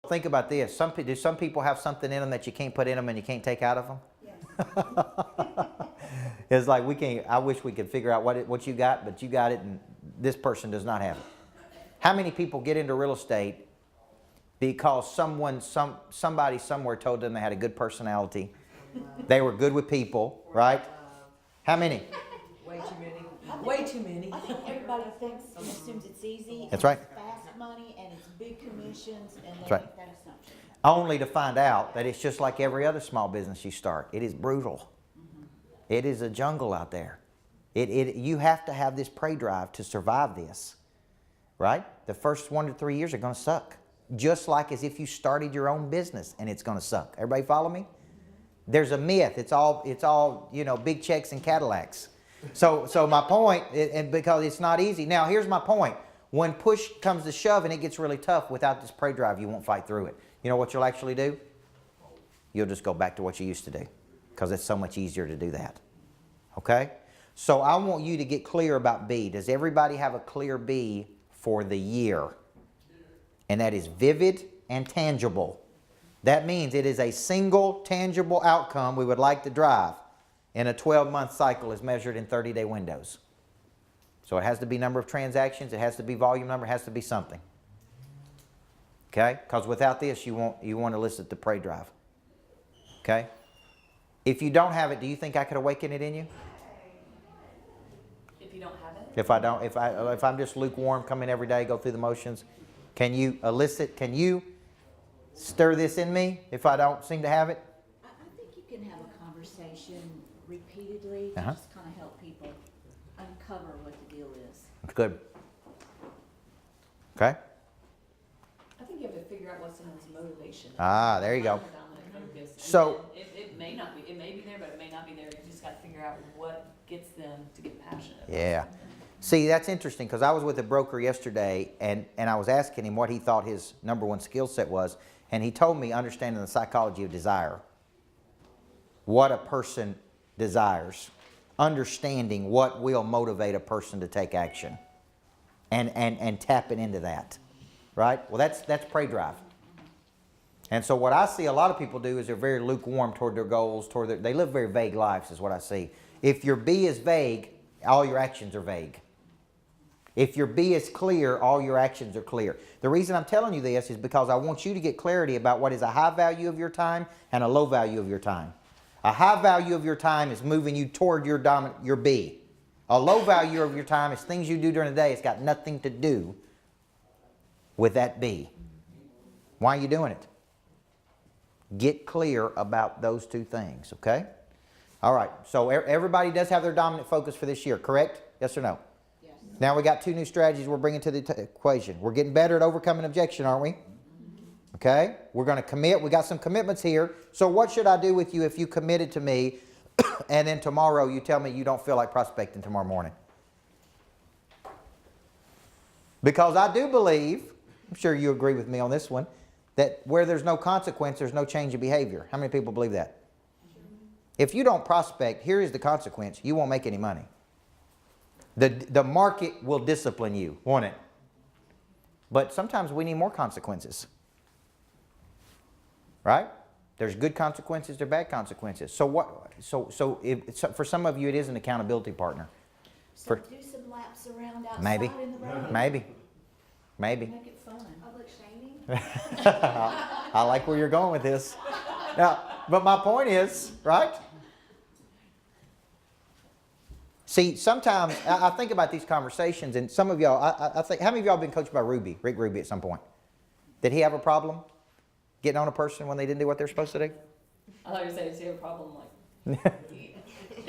Think about this. Do some people have something in them that you can't put in them and you can't take out of them? Yes. It's like I wish we could figure out what you got, but you got it and this person does not have it. How many people get into real estate because somebody somewhere told them they had a good personality? They were good with people, right? How many? Way too many. Way too many. I think everybody thinks and assumes it's easy. That's and right. It's fast money and it's big commissions and they That's right. make that assumption. Only to find out that it's just like every other small business you start. It is brutal. It is a jungle out there. You have to have this prey drive to survive this, right? The first 1 to 3 years are going to suck. Just like as if you started your own business and it's going to suck. Everybody follow me? There's a myth. It's all big checks and Cadillacs. So my point, and because it's not easy. Now here's my point. When push comes to shove and it gets really tough, without this prey drive, you won't fight through it. You know what you'll actually do? You'll just go back to what you used to do because it's so much easier to do that. Okay? So I want you to get clear about B. Does everybody have a clear B for the year? And that is vivid and tangible. That means it is a single tangible outcome we would like to drive in a 12-month cycle as measured in 30-day windows. So it has to be number of transactions, it has to be volume number, it has to be something. Okay? Because without this, you want to elicit the prey drive. Okay? If you don't have it, do you think I could awaken it in you? If you don't have it? If I'm just lukewarm, come in every day, go through the motions, can you stir this in me if I don't seem to have it? I think you can have a conversation repeatedly to Uh-huh. just kind of help people uncover what the deal is. Good. Okay? I think you have to figure out what someone's motivation is. Ah, there you go. Behind their dominant focus. And So- then it may not be, it may be there, but it may not be there. You just got to figure out what gets them to get passionate about Yeah. something. See, that's interesting because I was with a broker yesterday and I was asking him what he thought his number one skill set was, and he told me understanding the psychology of desire. What a person desires. Understanding what will motivate a person to take action. And tapping into that. Right? Well, that's prey drive. And so what I see a lot of people do is they're very lukewarm toward their goals, they live very vague lives is what I see. If your B is vague, all your actions are vague. If your B is clear, all your actions are clear. The reason I'm telling you this is because I want you to get clarity about what is a high value of your time and a low value of your time. A high value of your time is moving you toward your B. A low value of your time is things you do during the day. It's got nothing to do with that B. Why are you doing it? Get clear about those two things, okay? All right, so everybody does have their dominant focus for this year, correct? Yes or no? Yes. Now we got two new strategies we're bringing to the equation. We're getting better at overcoming objection, aren't we? Okay, we're going to commit. We got some commitments here. So what should I do with you if you committed to me and then tomorrow you tell me you don't feel like prospecting tomorrow morning? Because I do believe, I'm sure you agree with me on this one, that where there's no consequence, there's no change in behavior. How many people believe that? If you don't prospect, here is the consequence. You won't make any money. The market will discipline you, won't it? But sometimes we need more consequences. Right? There's good consequences, there's bad consequences. So what? So for some of you, it is an accountability partner. So do some laps around outside Maybe. in the road. Maybe. Make it fun. Public shaming? I like where you're going with this. Now, but my point is, right? See, sometimes I think about these conversations, and some of y'all, I think, how many of y'all have been coached by Rick Ruby at some point? Did he have a problem getting on a person when they didn't do what they're supposed to do? I thought you were saying, do you have a problem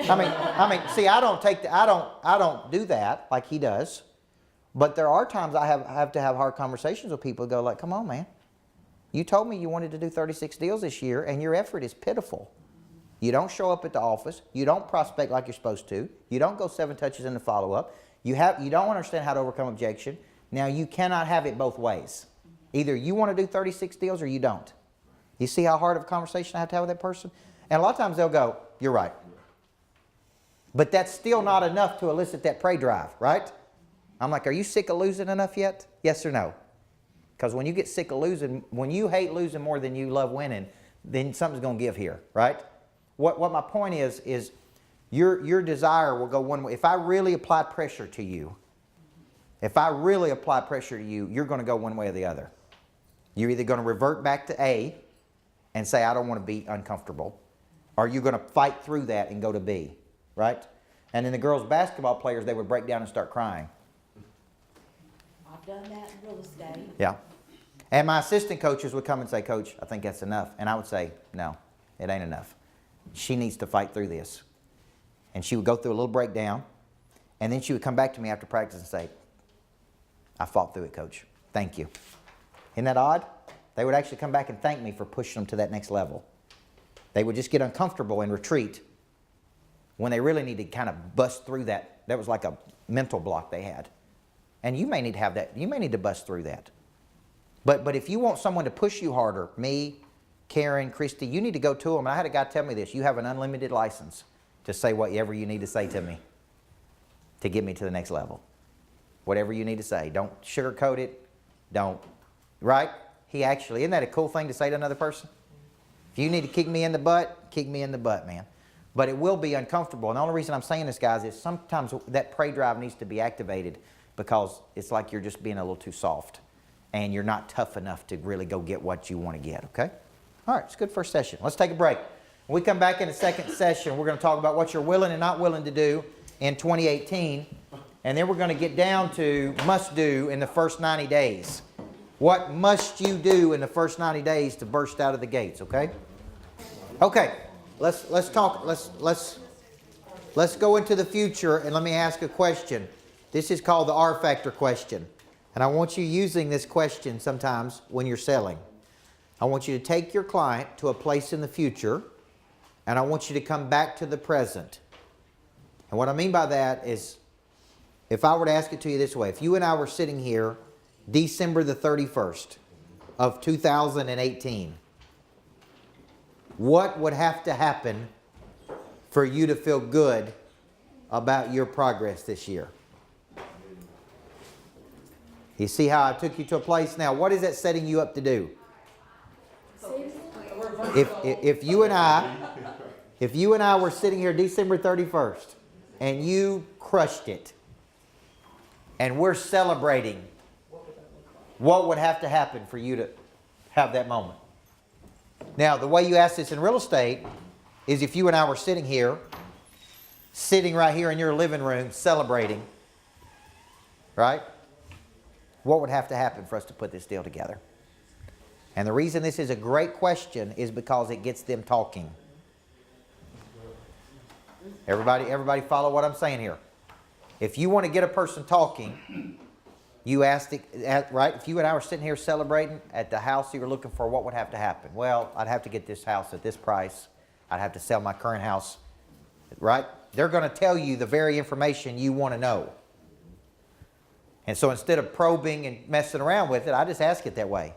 I mean, see, I don't do that like he does. But there are times I have to have hard conversations with people who go like, come on, man. You told me you wanted to do 36 deals this year, and your effort is pitiful. You don't show up at the office. You don't prospect like you're supposed to. You don't go 7 touches in the follow-up. You don't understand how to overcome objection. Now, you cannot have it both ways. Either you want to do 36 deals or you don't. You see how hard of a conversation I have to have with that person? And a lot of times they'll go, you're right. But that's still not enough to elicit that prey drive, right? I'm like, are you sick of losing enough yet? Yes or no? Because when you get sick of losing, when you hate losing more than you love winning, then something's going to give here, right? What my point is your desire will go one way. If I really apply pressure to you, you're going to go one way or the other. You're either going to revert back to A and say, I don't want to be uncomfortable, or you're going to fight through that and go to B, right? And then the girls' basketball players, they would break down and start crying. I've done that in real estate. Yeah. And my assistant coaches would come and say, Coach, I think that's enough. And I would say, no, it ain't enough. She needs to fight through this. And she would go through a little breakdown, and then she would come back to me after practice and say, I fought through it, Coach. Thank you. Isn't that odd? They would actually come back and thank me for pushing them to that next level. They would just get uncomfortable and retreat when they really need to kind of bust through that. That was like a mental block they had. And you may need to have that. You may need to bust through that. But if you want someone to push you harder, me, Karen, Christy, you need to go to them. And I had a guy tell me this. You have an unlimited license to say whatever you need to say to me to get me to the next level. Whatever you need to say. Don't sugarcoat it. Don't. Right? He actually, isn't that a cool thing to say to another person? If you need to kick me in the butt, kick me in the butt, man. But it will be uncomfortable. And the only reason I'm saying this, guys, is sometimes that prey drive needs to be activated because it's like you're just being a little too soft and you're not tough enough to really go get what you want to get, okay? All right, it's a good first session. Let's take a break. When we come back in the second session, we're going to talk about what you're willing and not willing to do in 2018. And then we're going to get down to must do in the first 90 days. What must you do in the first 90 days to burst out of the gates, okay? Okay, let's talk, let's go into the future and let me ask a question. This is called the R factor question. And I want you using this question sometimes when you're selling. I want you to take your client to a place in the future and I want you to come back to the present. And what I mean by that is, if I were to ask it to you this way, if you and I were sitting here December the 31st of 2018, what would have to happen for you to feel good about your progress this year? You see how I took you to a place? Now, what is that setting you up to do? If you and I were sitting here December 31st and you crushed it and we're celebrating, what would have to happen for you to have that moment? Now, the way you ask this in real estate is if you and I were sitting right here in your living room celebrating, right? What would have to happen for us to put this deal together? And the reason this is a great question is because it gets them talking. Everybody follow what I'm saying here. If you want to get a person talking, you asked it, right? If you and I were sitting here celebrating at the house you were looking for, what would have to happen? Well, I'd have to get this house at this price. I'd have to sell my current house, right? They're going to tell you the very information you want to know. And so instead of probing and messing around with it, I just ask it that way.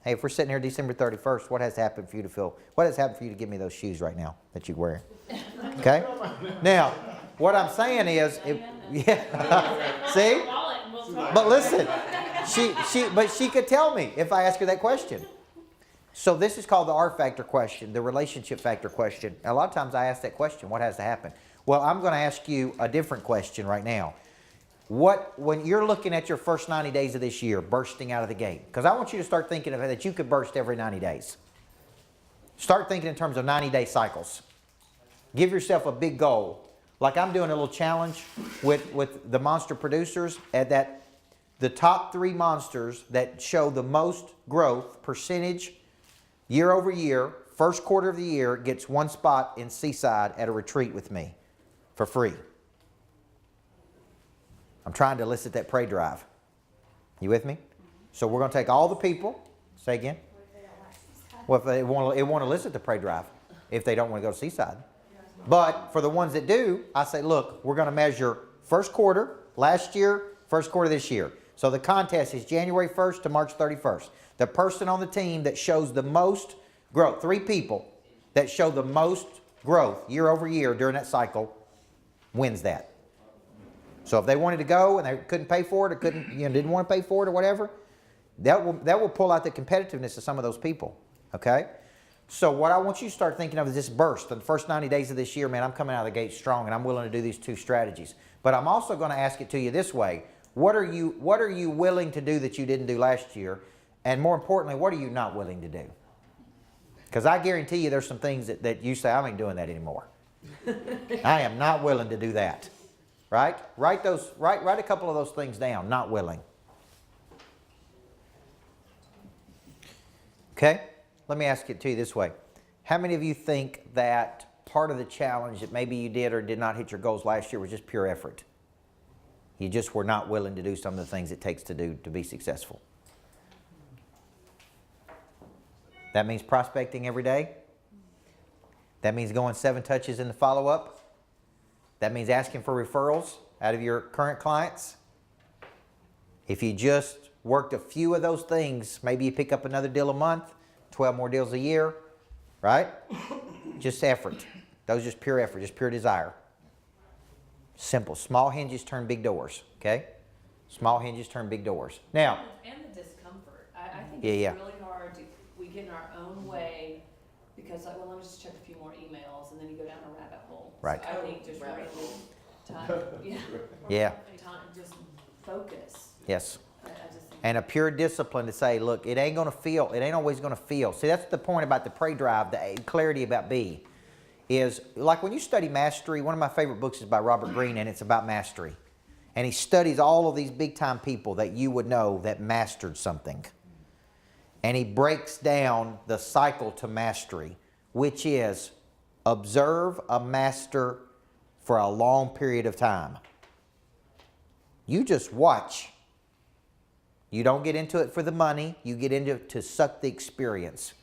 Hey, if we're sitting here December 31st, what has happened for you to give me those shoes right now that you're wearing? Okay? Now, what I'm saying is, see? But listen, she could tell me if I ask her that question. So this is called the R factor question, the relationship factor question. A lot of times I ask that question, what has to happen? Well, I'm going to ask you a different question right now. When you're looking at your first 90 days of this year, bursting out of the gate, because I want you to start thinking of it that you could burst every 90 days. Start thinking in terms of 90-day cycles. Give yourself a big goal. Like I'm doing a little challenge with the monster producers at that the top 3 monsters that show the most growth percentage year over year, first quarter of the year, gets 1 spot in Seaside at a retreat with me for free. I'm trying to elicit that prey drive. You with me? So we're going to take all the people. Say again. Well, if they want to elicit the prey drive, if they don't want to go to Seaside. But for the ones that do, I say, look, we're going to measure first quarter last year, first quarter this year. So the contest is January 1st to March 31st. The person on the team that shows the most growth, 3 people that show the most growth year over year during that cycle wins that. So if they wanted to go and they couldn't pay for it or didn't want to pay for it or whatever, That will pull out the competitiveness of some of those people, okay? So what I want you to start thinking of is this burst. In the first 90 days of this year, man, I'm coming out of the gate strong, and I'm willing to do these 2 strategies. But I'm also going to ask it to you this way. What are you willing to do that you didn't do last year? And more importantly, what are you not willing to do? Because I guarantee you there's some things that you say, I ain't doing that anymore. I am not willing to do that. Right? Write a couple of those things down. Not willing. Okay? Let me ask it to you this way. How many of you think that part of the challenge that maybe you did or did not hit your goals last year was just pure effort? You just were not willing to do some of the things it takes to do to be successful. That means prospecting every day. That means going 7 touches in the follow-up. That means asking for referrals out of your current clients. If you just worked a few of those things, maybe you pick up another deal a month, 12 more deals a year, right? Just effort. Those are just pure effort, just pure desire. Simple. Small hinges turn big doors, okay? Small hinges turn big doors. Now, And the discomfort. I think Yeah. it's really hard we get in our own way because like, well, let me just check a few more emails and then you go down a rabbit hole. Right. So I think just really time, Yeah. time, just focus. Yes. I just think. And a pure discipline to say, look, it ain't always going to feel. See, that's the point about the pray drive, the clarity about B. Is like when you study mastery, one of my favorite books is by Robert Greene, and it's about mastery. And he studies all of these big time people that you would know that mastered something. And he breaks down the cycle to mastery, which is observe a master for a long period of time. You just watch. You don't get into it for the money. You get into it to suck the experience.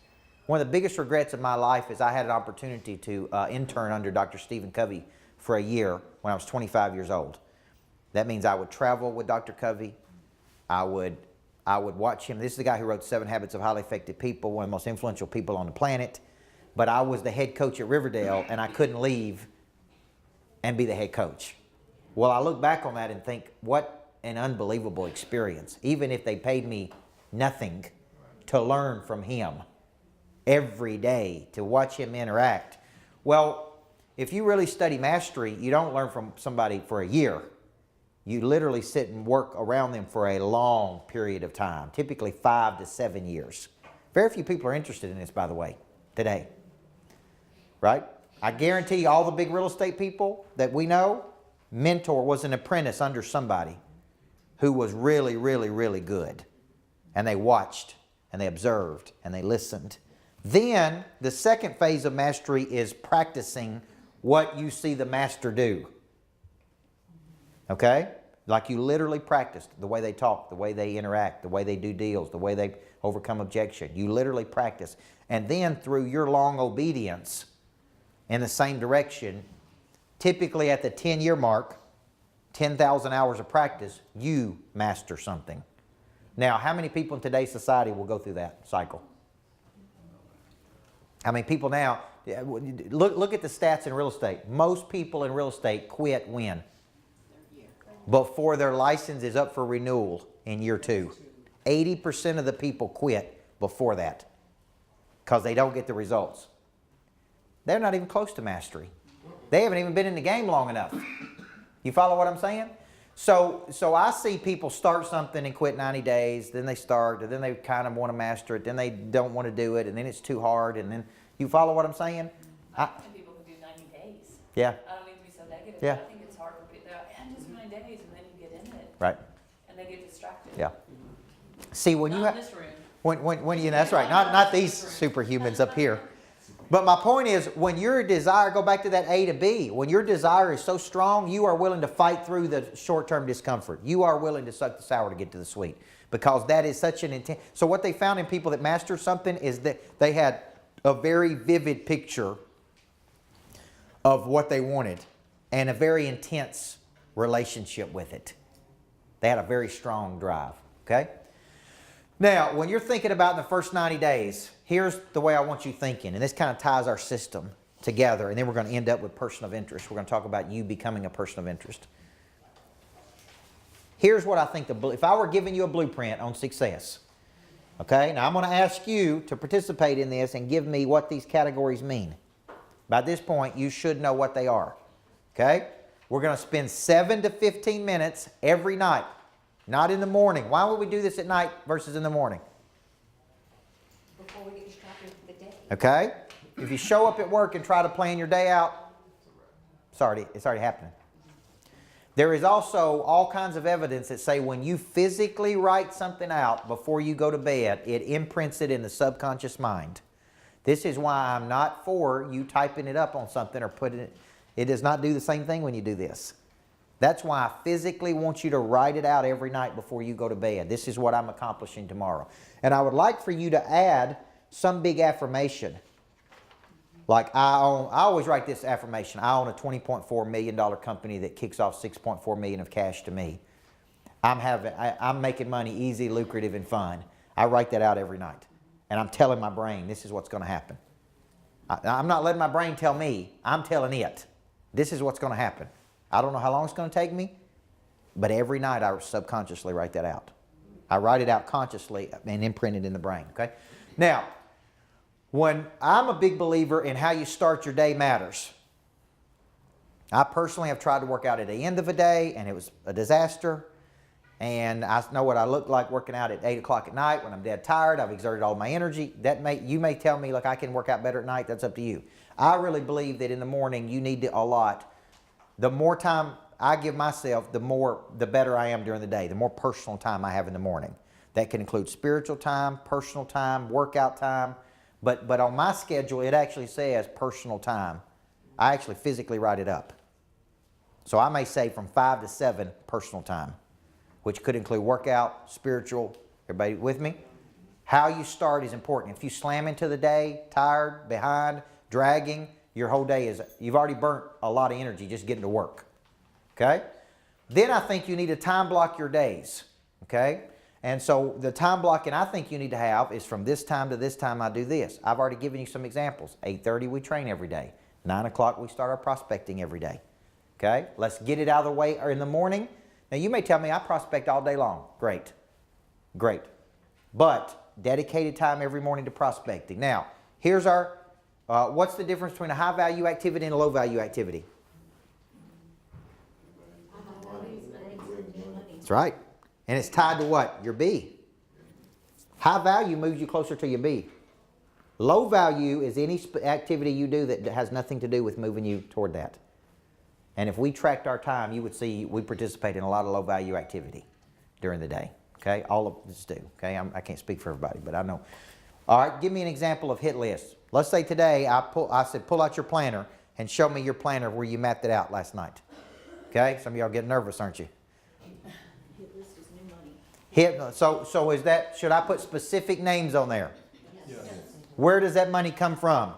One of the biggest regrets of my life is I had an opportunity to intern under Dr. Stephen Covey for a year when I was 25 years old. That means I would travel with Dr. Covey. I would watch him. This is the guy who wrote 7 Habits of Highly Effective People, one of the most influential people on the planet. But I was the head coach at Riverdale, and I couldn't leave and be the head coach. Well, I look back on that and think, what an unbelievable experience. Even if they paid me nothing to learn from him every day, to watch him interact. Well, if you really study mastery, you don't learn from somebody for a year. You literally sit and work around them for a long period of time, typically 5 to 7 years. Very few people are interested in this, by the way, today. Right? I guarantee all the big real estate people that we know, mentor was an apprentice under somebody who was really, really, really good. And they watched, and they observed, and they listened. Then, the second phase of mastery is practicing what you see the master do. Okay? Like you literally practice the way they talk, the way they interact, the way they do deals, the way they overcome objection. You literally practice. And then through your long obedience in the same direction, typically at the 10-year mark, 10,000 hours of practice, you master something. Now, how many people in today's society will go through that cycle? I mean, people now, look at the stats in real estate. Most people in real estate quit when? Before their license is up for renewal in year 2. 80% of the people quit before that because they don't get the results. They're not even close to mastery. They haven't even been in the game long enough. You follow what I'm saying? So I see people start something and quit 90 days, then they start, and then they kind of want to master it, then they don't want to do it, and then it's too hard, and then, you follow what I'm saying? I think people can do 90 days. Yeah. I don't mean to be so negative, Yeah. but I think it's hard for people. They're like, yeah, just 9 days, and then you get in it. Right. And they get distracted. Yeah. See, when you Not in have, this room. when you, that's right, not these superhumans up here. But my point is, when your desire, go back to that A to B, when your desire is so strong, you are willing to fight through the short-term discomfort. You are willing to suck the sour to get to the sweet. Because that is such an intense. So what they found in people that mastered something is that they had a very vivid picture of what they wanted and a very intense relationship with it. They had a very strong drive, okay? Now, when you're thinking about in the first 90 days, here's the way I want you thinking, and this kind of ties our system together, and then we're going to end up with person of interest. We're going to talk about you becoming a person of interest. Here's what I think, if I were giving you a blueprint on success, Okay, now I'm going to ask you to participate in this and give me what these categories mean. By this point, you should know what they are. Okay, we're going to spend 7 to 15 minutes every night, not in the morning. Why would we do this at night versus in the morning? Before we get distracted for the day. Okay, if you show up at work and try to plan your day out, it's already happening. There is also all kinds of evidence that say when you physically write something out before you go to bed, it imprints it in the subconscious mind. This is why I'm not for you typing it up on something or putting it. It does not do the same thing when you do this. That's why I physically want you to write it out every night before you go to bed. This is what I'm accomplishing tomorrow. And I would like for you to add some big affirmation. Like I always write this affirmation. I own a $20.4 million company that kicks off $6.4 million of cash to me. I'm making money easy, lucrative, and fun. I write that out every night. And I'm telling my brain, this is what's going to happen. I'm not letting my brain tell me. I'm telling it. This is what's going to happen. I don't know how long it's going to take me, but every night I subconsciously write that out. I write it out consciously and imprint it in the brain, okay? Now, when I'm a big believer in how you start your day matters. I personally have tried to work out at the end of a day, and it was a disaster. And I know what I look like working out at 8 o'clock at night when I'm dead tired. I've exerted all my energy. You may tell me, look, I can work out better at night. That's up to you. I really believe that in the morning you need to allot. The more time I give myself, the better I am during the day. The more personal time I have in the morning. That can include spiritual time, personal time, workout time. But on my schedule, it actually says personal time. I actually physically write it up. So I may say from 5 to 7 personal time, which could include workout, spiritual. Everybody with me? How you start is important. If you slam into the day, tired, behind, dragging, your whole day you've already burnt a lot of energy just getting to work. Okay? Then I think you need to time block your days. Okay? And so the time blocking I think you need to have is from this time to this time I do this. I've already given you some examples. 8:30 we train every day. 9 o'clock we start our prospecting every day. Okay? Let's get it out of the way in the morning. Now you may tell me I prospect all day long. Great. Great. But dedicated time every morning to prospecting. Now, here's our, what's the difference between a high value activity and a low value activity? That's right. And it's tied to what? Your B. High value moves you closer to your B. Low value is any activity you do that has nothing to do with moving you toward that. And if we tracked our time, you would see we participate in a lot of low value activity during the day. Okay, all of us do. Okay, I can't speak for everybody, but I know. All right, give me an example of hit list. Let's say today I said pull out your planner and show me your planner where you mapped it out last night. Okay, some of y'all get nervous, aren't you? Hit list is new money. So is that, should I put specific names on there? Yes. Where does that money come from?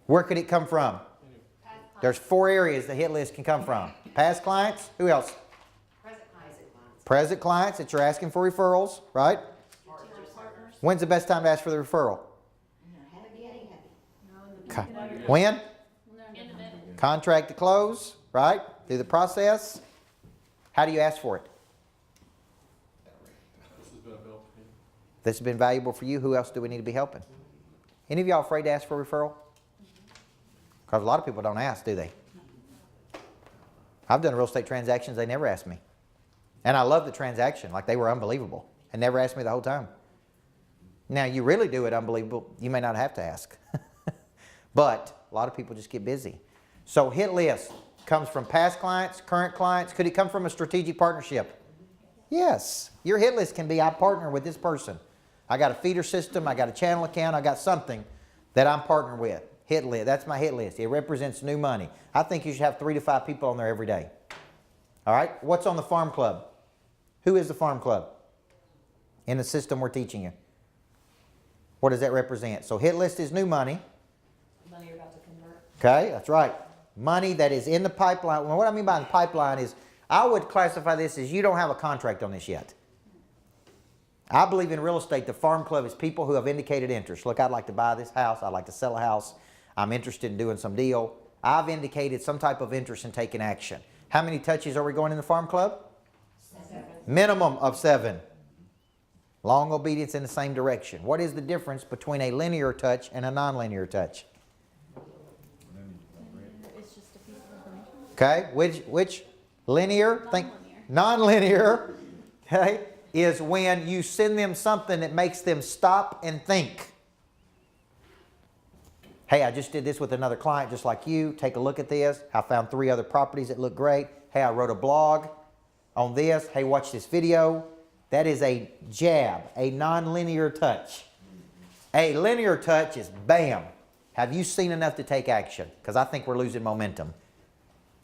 Where could it come from? There's 4 areas the hit list can come from. Past clients, who else? Present clients that you're asking for referrals, right? Partners. When's the best time to ask for the referral? Happy, happy. When? Contract to close, right? Through the process. How do you ask for it? This has been valuable for you. Who else do we need to be helping? Any of y'all afraid to ask for a referral? Because a lot of people don't ask, do they? I've done real estate transactions, they never asked me. And I love the transaction, like they were unbelievable, and never asked me the whole time. Now, you really do it unbelievable, you may not have to ask. But a lot of people just get busy. So hit list comes from past clients, current clients. Could it come from a strategic partnership? Yes. Your hit list can be, I partner with this person. I got a feeder system, I got a channel account, I got something that I'm partnered with. Hit list, that's my hit list. It represents new money. I think you should have 3 to 5 people on there every day. All right, what's on the farm club? Who is the farm club in the system we're teaching you? What does that represent? So hit list is new money. Money you're about to convert. Okay, that's right. Money that is in the pipeline. Well, what I mean by the pipeline is I would classify this as you don't have a contract on this yet. I believe in real estate, the farm club is people who have indicated interest. Look, I'd like to buy this house. I'd like to sell a house. I'm interested in doing some deal. I've indicated some type of interest in taking action. How many touches are we going in the farm club? 7. Minimum of 7. Long obedience in the same direction. What is the difference between a linear touch and a nonlinear touch? It's just a piece of information. Okay, which linear? Think nonlinear. Okay, is when you send them something that makes them stop and think. Hey, I just did this with another client just like you. Take a look at this. I found 3 other properties that look great. Hey, I wrote a blog on this. Hey, watch this video. That is a jab, a nonlinear touch. A linear touch is bam. Have you seen enough to take action? Because I think we're losing momentum.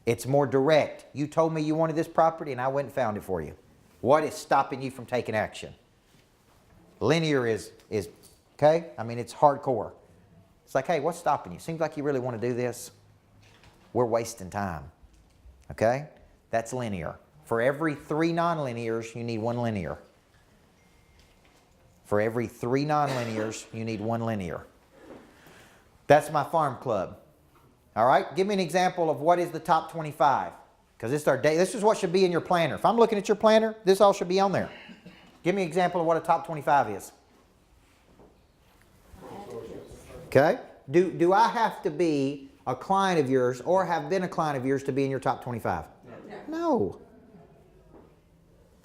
It's more direct. You told me you wanted this property and I went and found it for you. What is stopping you from taking action? Linear is okay? I mean, it's hardcore. It's like, hey, what's stopping you? Seems like you really want to do this. We're wasting time. Okay? That's linear. For every 3 nonlinears, you need 1 linear. For every 3 nonlinears, you need 1 linear. That's my farm club. All right? Give me an example of what is the top 25. Because this is our day. This is what should be in your planner. If I'm looking at your planner, this all should be on there. Give me an example of what a top 25 is. Okay? Do I have to be a client of yours or have been a client of yours to be in your top 25? No.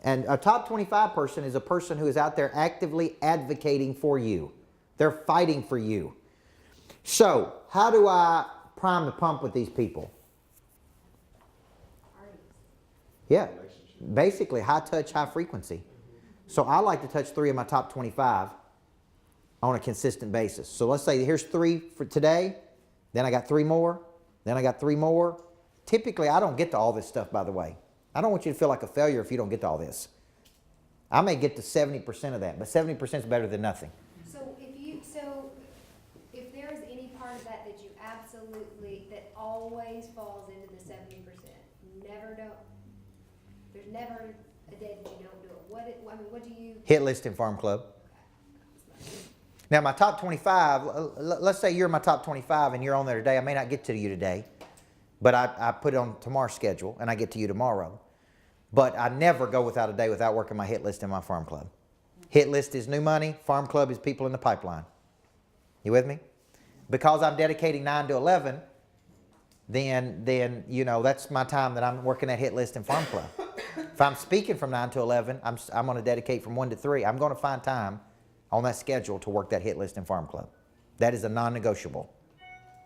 And a top 25 person is a person who is out there actively advocating for you. They're fighting for you. So, how do I prime the pump with these people? Yeah. Basically, high touch, high frequency. So I like to touch 3 of my top 25 on a consistent basis. So let's say here's 3 for today, then I got 3 more, then I got 3 more. Typically, I don't get to all this stuff, by the way. I don't want you to feel like a failure if you don't get to all this. I may get to 70% of that, but 70% is better than nothing. So if there is any part of that that you absolutely, that always falls into the 70%, never don't, there's never a day that you don't do it. What do you? Hit list in Farm Club. Now my top 25, let's say you're my top 25 and you're on there today. I may not get to you today, but I put it on tomorrow's schedule and I get to you tomorrow. But I never go without a day without working my hit list in my Farm Club. Hit list is new money. Farm Club is people in the pipeline. You with me? Because I'm dedicating 9 to 11, then you know, that's my time that I'm working that hit list in Farm Club. If I'm speaking from 9 to 11, I'm going to dedicate from 1 to 3. I'm going to find time on that schedule to work that hit list in Farm Club. That is a non-negotiable.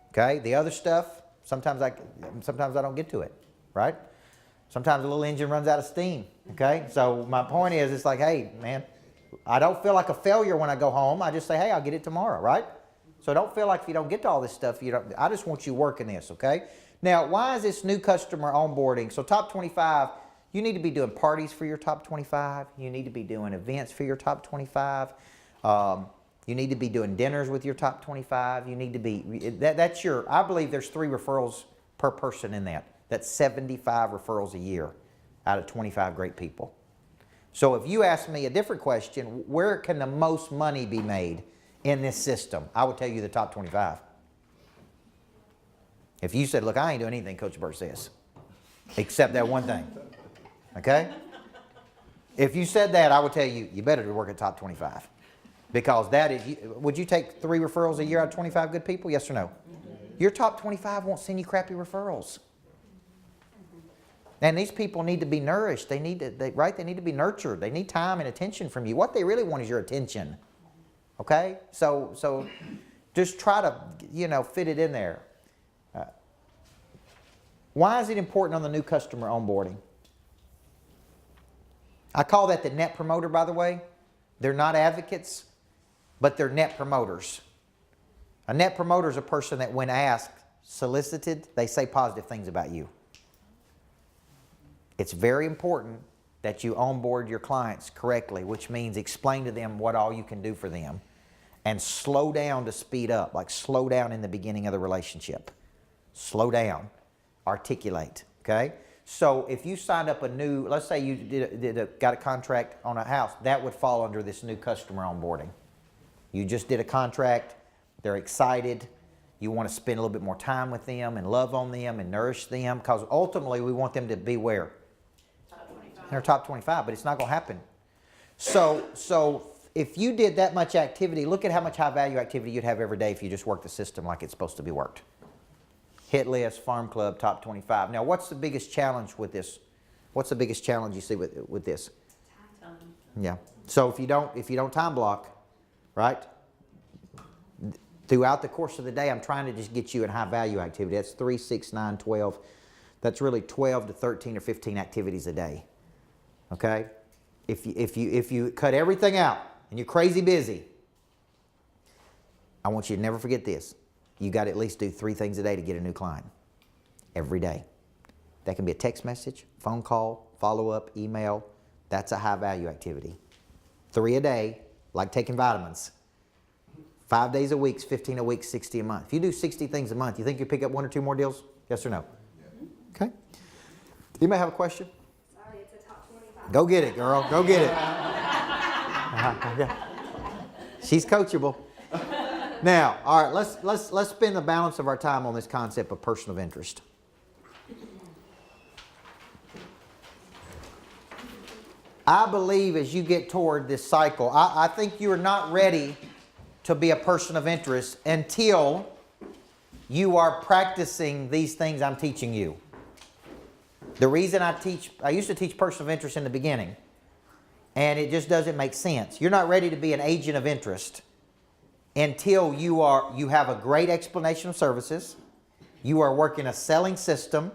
Okay? The other stuff, sometimes I don't get to it, right? Sometimes a little engine runs out of steam, okay? So my point is, it's like, hey, man, I don't feel like a failure when I go home. I just say, hey, I'll get it tomorrow, right? So don't feel like if you don't get to all this stuff, I just want you working this, okay? Now, why is this new customer onboarding? So top 25, you need to be doing parties for your top 25. You need to be doing events for your top 25. You need to be doing dinners with your top 25. You need to be, I believe there's 3 referrals per person in that. That's 75 referrals a year out of 25 great people. So if you ask me a different question, where can the most money be made in this system? I would tell you the top 25. If you said, look, I ain't doing anything Coach Burt says, except that one thing, okay? If you said that, I would tell you, you better work at top 25. Because that is, would you take 3 referrals a year out of 25 good people? Yes or no? Your top 25 won't send you crappy referrals. And these people need to be nourished. They need to be nurtured. They need time and attention from you. What they really want is your attention. Okay? So just try to, fit it in there. Why is it important on the new customer onboarding? I call that the net promoter, by the way. They're not advocates, but they're net promoters. A net promoter is a person that when asked, solicited, they say positive things about you. It's very important that you onboard your clients correctly, which means explain to them what all you can do for them and slow down to speed up, like slow down in the beginning of the relationship. Slow down, articulate, okay? So if you signed up a new, let's say you got a contract on a house, that would fall under this new customer onboarding. You just did a contract, they're excited, you want to spend a little bit more time with them and love on them and nourish them, because ultimately we want them to be where? Top 25. They're top 25, but it's not going to happen. So if you did that much activity, look at how much high value activity you'd have every day if you just worked the system like it's supposed to be worked. Hit list, farm club, top 25. Now, what's the biggest challenge with this? What's the biggest challenge you see with this? Time. Yeah. So if you don't time block, right? Throughout the course of the day, I'm trying to just get you in high value activity. That's 3, 6, 9, 12. That's really 12 to 13 or 15 activities a day. Okay? If you cut everything out and you're crazy busy, I want you to never forget this. You got to at least do 3 things a day to get a new client. Every day. That can be a text message, phone call, follow-up, email. That's a high-value activity. 3 a day, like taking vitamins. 5 days a week, 15 a week, 60 a month. If you do 60 things a month, you think you pick up 1 or 2 more deals? Yes or no? Yeah. Okay. You may have a question. Sorry, it's a top 25. Go get it, girl. Go get it. She's coachable. Now, all right, let's spend the balance of our time on this concept of person of interest. I believe as you get toward this cycle, I think you're not ready to be a person of interest until you are practicing these things I'm teaching you. The reason I used to teach person of interest in the beginning, and it just doesn't make sense. You're not ready to be an agent of interest until you have a great explanation of services, you are working a selling system,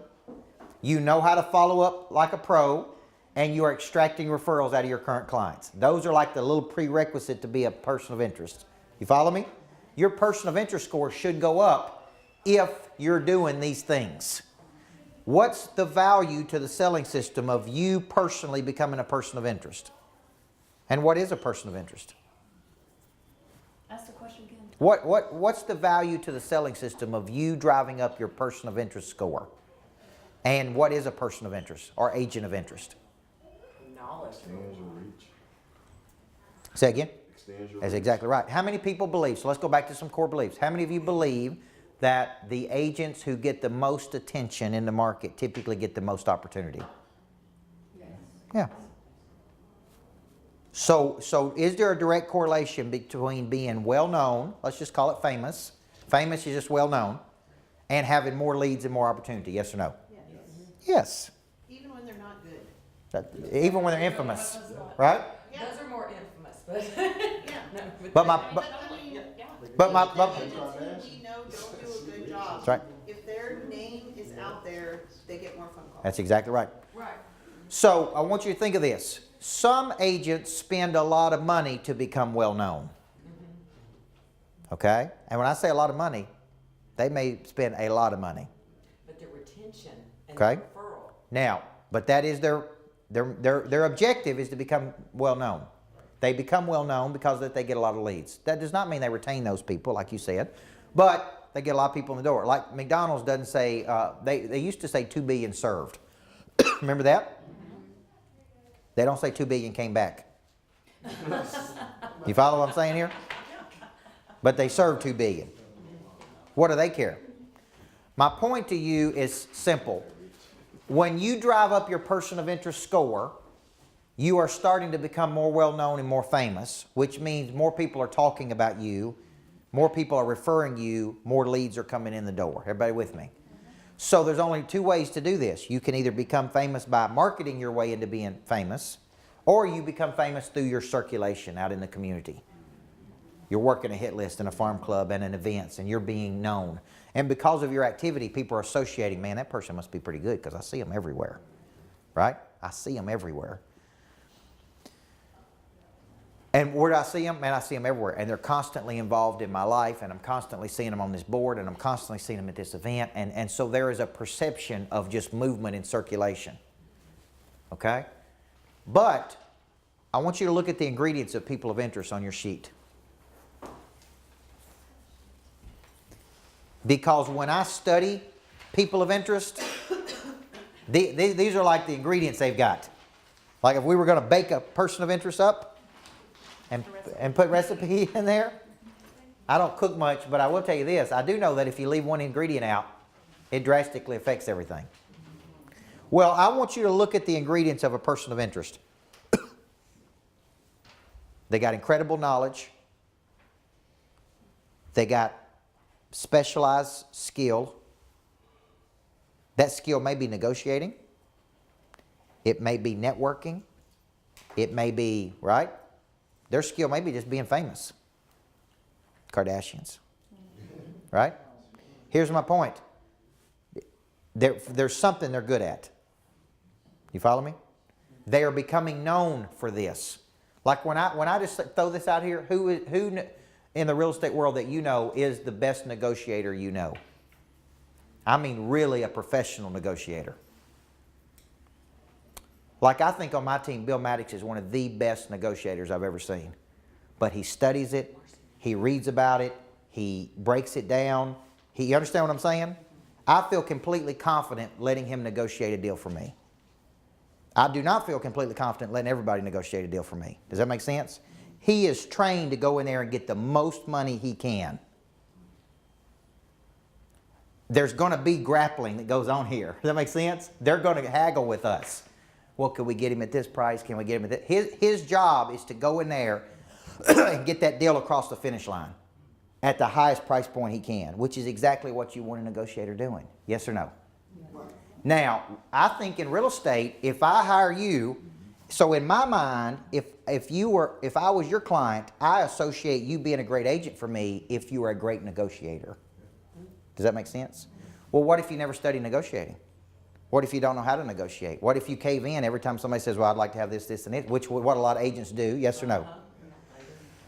you know how to follow up like a pro, and you are extracting referrals out of your current clients. Those are like the little prerequisite to be a person of interest. You follow me? Your person of interest score should go up if you're doing these things. What's the value to the selling system of you personally becoming a person of interest? And what is a person of interest? Ask the question again. What's the value to the selling system of you driving up your person of interest score? And what is a person of interest or agent of interest? Knowledge. Extends your reach. Say again? Extends your That's reach. exactly right. How many people believe, so let's go back to some core beliefs. How many of you believe that the agents who get the most attention in the market typically get the most opportunity? Yes. Yeah. So is there a direct correlation between being well known, let's just call it famous is just well known, and having more leads and more opportunity? Yes or no? Yes. Even when they're not good. Even when they're infamous, right? Those are more infamous, but. Yeah. But my I mean, but my agents who we know don't do a good job. That's right. If their name is out there, they get more phone calls. That's exactly right. Right. So I want you to think of this. Some agents spend a lot of money to become well known. Okay? And when I say a lot of money, they may spend a lot of money. But the retention and Okay. the referral. Now, but that is their objective is to become well known. They become well known because that they get a lot of leads. That does not mean they retain those people, like you said, but they get a lot of people in the door. Like McDonald's doesn't say, they used to say 2 billion served. Remember that? They don't say 2 billion came back. You follow what I'm saying here? But they serve 2 billion. What do they care? My point to you is simple. When you drive up your person of interest score, you are starting to become more well known and more famous, which means more people are talking about you, more people are referring you, more leads are coming in the door. Everybody with me? So there's only 2 ways to do this. You can either become famous by marketing your way into being famous, or you become famous through your circulation out in the community. You're working a hit list in a farm club and in events, and you're being known. And because of your activity, people are associating, man, that person must be pretty good because I see them everywhere. Right? I see them everywhere. And where do I see them? Man, I see them everywhere. And they're constantly involved in my life, and I'm constantly seeing them on this board, and I'm constantly seeing them at this event. And so there is a perception of just movement and circulation. Okay? But I want you to look at the ingredients of people of interest on your sheet. Because when I study people of interest, these are like the ingredients they've got. Like if we were going to bake a person of interest up and put recipe in there, I don't cook much, but I will tell you this. I do know that if you leave one ingredient out, it drastically affects everything. Well, I want you to look at the ingredients of a person of interest. They got incredible knowledge. They got specialized skill. That skill may be negotiating. It may be networking. It may be, right? Their skill may be just being famous. Kardashians. Right? Here's my point. There's something they're good at. You follow me? They are becoming known for this. Like when I just throw this out here, who in the real estate world that you know is the best negotiator you know? I mean really a professional negotiator. Like I think on my team, Bill Maddox is one of the best negotiators I've ever seen. But he studies it, he reads about it, he breaks it down. You understand what I'm saying? I feel completely confident letting him negotiate a deal for me. I do not feel completely confident letting everybody negotiate a deal for me. Does that make sense? He is trained to go in there and get the most money he can. There's going to be grappling that goes on here. Does that make sense? They're going to haggle with us. Well, can we get him at this price? Can we get him at that? His job is to go in there and get that deal across the finish line at the highest price point he can, which is exactly what you want a negotiator doing. Yes or no? Now, I think in real estate, if I hire you, so in my mind, if I was your client, I associate you being a great agent for me if you were a great negotiator. Does that make sense? Well, what if you never study negotiating? What if you don't know how to negotiate? What if you cave in every time somebody says, well, I'd like to have this, this, and it, which what a lot of agents do, yes or no?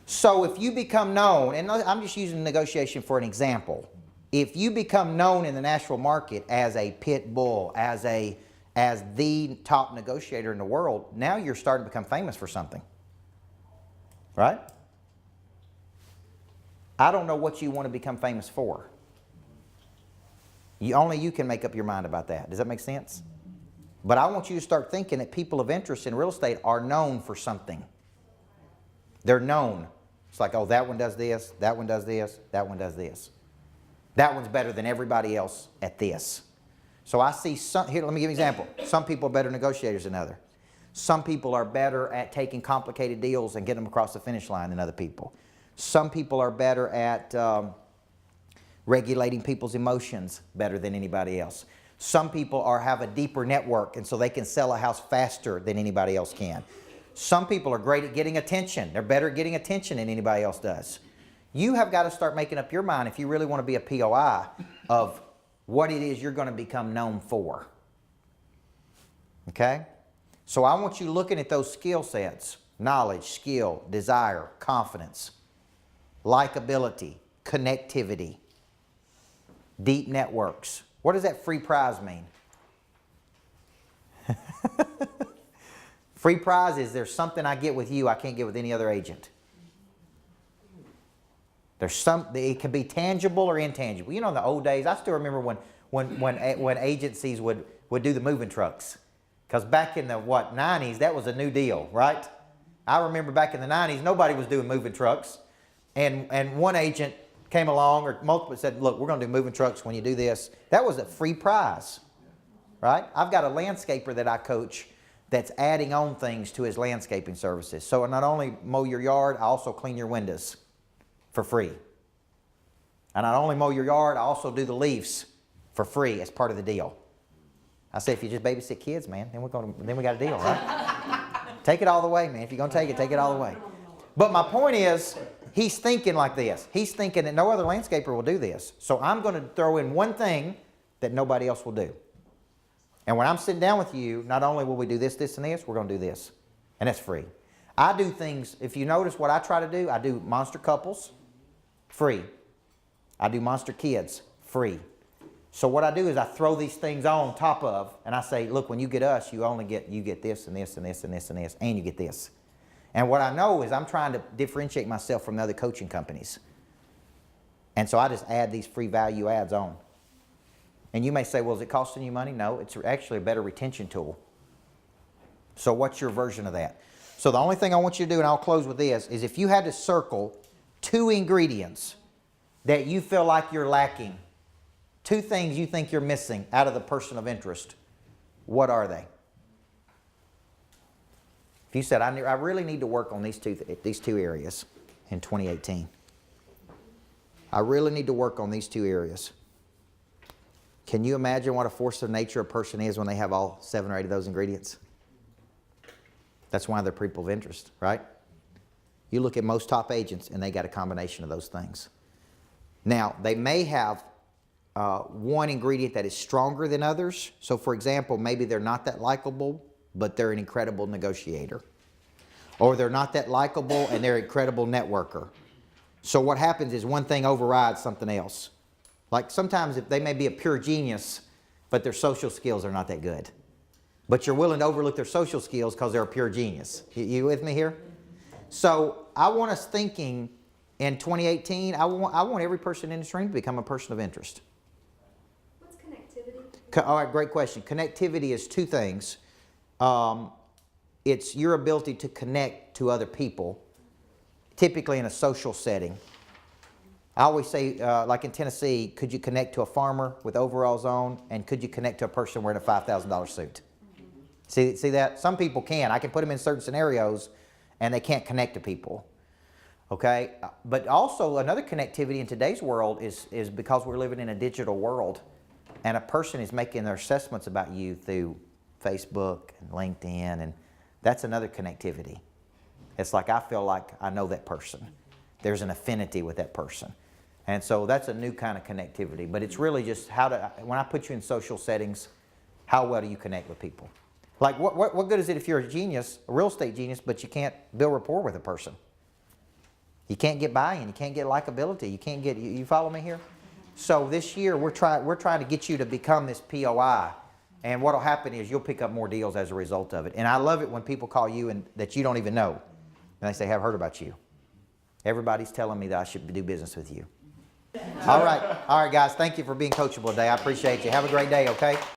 So if you become known, and I'm just using negotiation for an example. If you become known in the Nashville market as a pit bull, as the top negotiator in the world, now you're starting to become famous for something. Right? I don't know what you want to become famous for. Only you can make up your mind about that. Does that make sense? But I want you to start thinking that people of interest in real estate are known for something. They're known. It's like, oh, that one does this, that one does this, that one does this. That one's better than everybody else at this. So I see some, here, let me give you an example. Some people are better negotiators than others. Some people are better at taking complicated deals and getting them across the finish line than other people. Some people are better at regulating people's emotions better than anybody else. Some people have a deeper network, and so they can sell a house faster than anybody else can. Some people are great at getting attention. They're better at getting attention than anybody else does. You have got to start making up your mind if you really want to be a POI of what it is you're going to become known for. Okay? So I want you looking at those skill sets: knowledge, skill, desire, confidence, likability, connectivity, deep networks. What does that free prize mean? Free prize is there's something I get with you I can't get with any other agent. It can be tangible or intangible. You know, in the old days, I still remember when agencies would do the moving trucks. Because back in the, 90s, that was a new deal, right? I remember back in the 90s, nobody was doing moving trucks. And one agent came along, or multiple, said, look, we're going to do moving trucks when you do this. That was a free prize, right? I've got a landscaper that I coach that's adding on things to his landscaping services. So I not only mow your yard, I also clean your windows for free. I not only mow your yard, I also do the leaves for free as part of the deal. I say, if you just babysit kids, man, then we got a deal, right? Take it all the way, man. If you're going to take it all the way. But my point is, he's thinking like this. He's thinking that no other landscaper will do this. So I'm going to throw in one thing that nobody else will do. And when I'm sitting down with you, not only will we do this, this, and this, we're going to do this. And that's free. I do things, if you notice what I try to do, I do monster couples, free. I do monster kids, free. So what I do is I throw these things on top of, and I say, look, when you get us, you get this and this and this and this and this, and you get this. And what I know is I'm trying to differentiate myself from the other coaching companies. And so I just add these free value adds on. And you may say, well, is it costing you money? No, it's actually a better retention tool. So what's your version of that? So the only thing I want you to do, and I'll close with this, is if you had to circle 2 ingredients that you feel like you're lacking, 2 things you think you're missing out of the person of interest, what are they? If you said, I really need to work on these two areas in 2018. I really need to work on these two areas. Can you imagine what a force of nature a person is when they have all 7 or 8 of those ingredients? That's why they're people of interest, right? You look at most top agents and they got a combination of those things. Now, they may have one ingredient that is stronger than others. So for example, maybe they're not that likable, but they're an incredible negotiator. Or they're not that likable and they're an incredible networker. So what happens is one thing overrides something else. Like sometimes if they may be a pure genius, but their social skills are not that good. But you're willing to overlook their social skills because they're a pure genius. You with me here? So I want us thinking in 2018, I want every person in this room to become a person of interest. What's connectivity? All right, great question. Connectivity is 2 things. It's your ability to connect to other people, typically in a social setting. I always say, like in Tennessee, could you connect to a farmer with overalls on, and could you connect to a person wearing a $5,000 suit? See that? Some people can. I can put them in certain scenarios, and they can't connect to people. Okay? But also another connectivity in today's world is because we're living in a digital world, and a person is making their assessments about you through Facebook and LinkedIn, and that's another connectivity. It's like I feel like I know that person. There's an affinity with that person. And so that's a new kind of connectivity. But it's really just when I put you in social settings, how well do you connect with people? Like what good is it if you're a genius, a real estate genius, but you can't build rapport with a person? You can't get buy-in, you can't get likability, you can't get, you follow me here? So this year we're trying to get you to become this POI. And what'll happen is you'll pick up more deals as a result of it. And I love it when people call you and that you don't even know. And they say, I've heard about you. Everybody's telling me that I should do business with you. All right, guys, thank you for being coachable today. I appreciate you. Have a great day, okay?